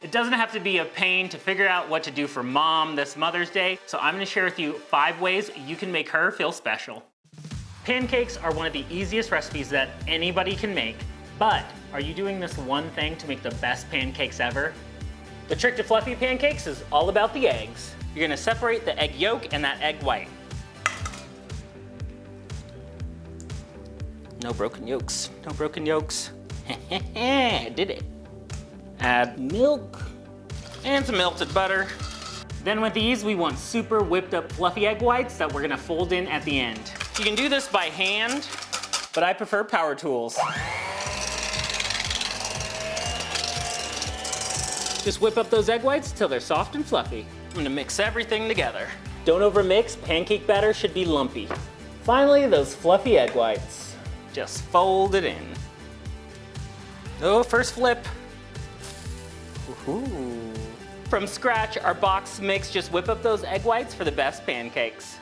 It doesn't have to be a pain to figure out what to do for mom this Mother's Day, so I'm gonna share with you 5 ways you can make her feel special. Pancakes are one of the easiest recipes that anybody can make, but are you doing this one thing to make the best pancakes ever? The trick to fluffy pancakes is all about the eggs. You're gonna separate the egg yolk and that egg white. No broken yolks, no broken yolks. I did it. Add milk and some melted butter. Then with these, we want super whipped up fluffy egg whites that we're gonna fold in at the end. You can do this by hand, but I prefer power tools. Just whip up those egg whites till they're soft and fluffy. I'm gonna mix everything together. Don't overmix, pancake batter should be lumpy. Finally, those fluffy egg whites. Just fold it in. Oh, first flip. Ooh. From scratch, our box mix, just whip up those egg whites for the best pancakes.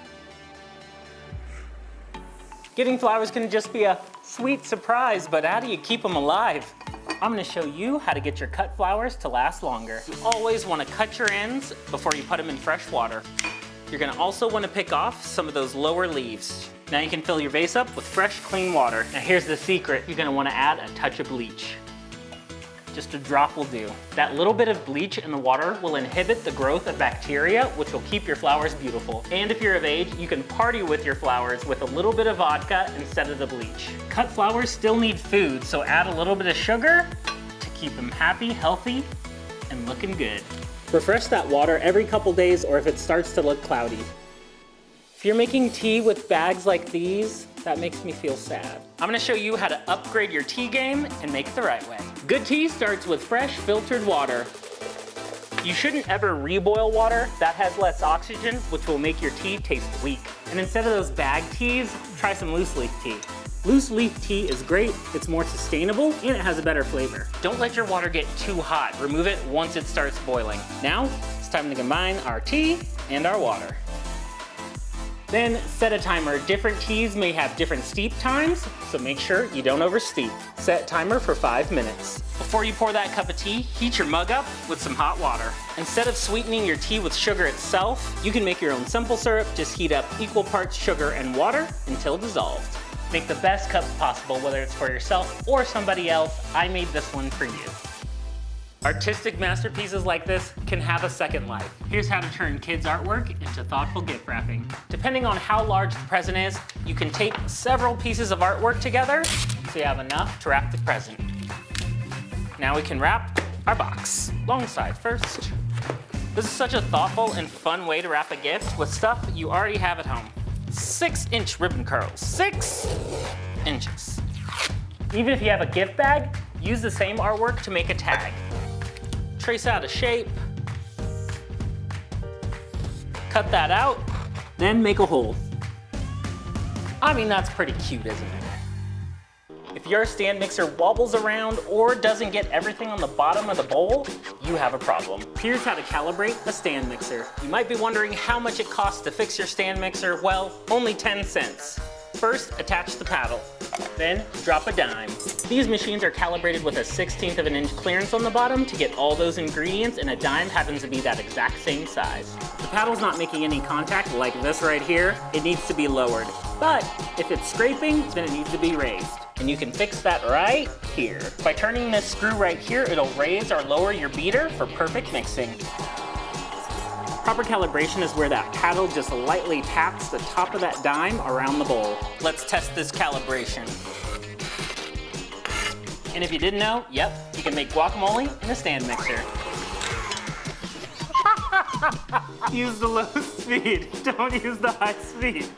Getting flowers can just be a sweet surprise, but how do you keep them alive? I'm gonna show you how to get your cut flowers to last longer. You always wanna cut your ends before you put them in fresh water. You're gonna also wanna pick off some of those lower leaves. Now you can fill your vase up with fresh, clean water. Now here's the secret. You're gonna wanna add a touch of bleach. Just a drop will do. That little bit of bleach in the water will inhibit the growth of bacteria, which will keep your flowers beautiful. And if you're of age, you can party with your flowers with a little bit of vodka instead of the bleach. Cut flowers still need food, so add a little bit of sugar to keep them happy, healthy, and looking good. Refresh that water every couple days or if it starts to look cloudy. If you're making tea with bags like these, that makes me feel sad. I'm gonna show you how to upgrade your tea game and make it the right way. Good tea starts with fresh filtered water. You shouldn't ever reboil water. That has less oxygen, which will make your tea taste weak. And instead of those bag teas, try some loose leaf tea. Loose leaf tea is great, it's more sustainable, and it has a better flavor. Don't let your water get too hot. Remove it once it starts boiling. Now, it's time to combine our tea and our water. Then set a timer. Different teas may have different steep times, so make sure you don't oversteep. Set timer for 5 minutes. Before you pour that cup of tea, heat your mug up with some hot water. Instead of sweetening your tea with sugar itself, you can make your own simple syrup. Just heat up equal parts sugar and water until dissolved. Make the best cups possible, whether it's for yourself or somebody else. I made this one for you. Artistic masterpieces like this can have a second life. Here's how to turn kids' artwork into thoughtful gift wrapping. Depending on how large the present is, you can tape several pieces of artwork together so you have enough to wrap the present. Now we can wrap our box. Long side first. This is such a thoughtful and fun way to wrap a gift with stuff you already have at home. 6-inch ribbon curls, 6 inches. Even if you have a gift bag, use the same artwork to make a tag. Trace out a shape, cut that out, then make a hole. I mean, that's pretty cute, isn't it? If your stand mixer wobbles around or doesn't get everything on the bottom of the bowl, you have a problem. Here's how to calibrate a stand mixer. You might be wondering how much it costs to fix your stand mixer. Well, only 10 cents. First, attach the paddle. Then, drop a dime. These machines are calibrated with a 1/16 of an inch clearance on the bottom to get all those ingredients, and a dime happens to be that exact same size. The paddle's not making any contact like this right here. It needs to be lowered. But if it's scraping, then it needs to be raised. And you can fix that right here. By turning this screw right here, it'll raise or lower your beater for perfect mixing. Proper calibration is where that paddle just lightly taps the top of that dime around the bowl. Let's test this calibration. And if you didn't know, yep, you can make guacamole in a stand mixer. Use the low speed, don't use the high speed.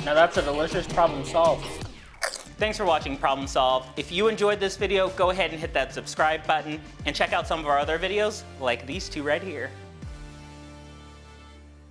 Now that's a delicious problem solved. Thanks for watching Problem Solved. If you enjoyed this video, go ahead and hit that subscribe button and check out some of our other videos like these two right here.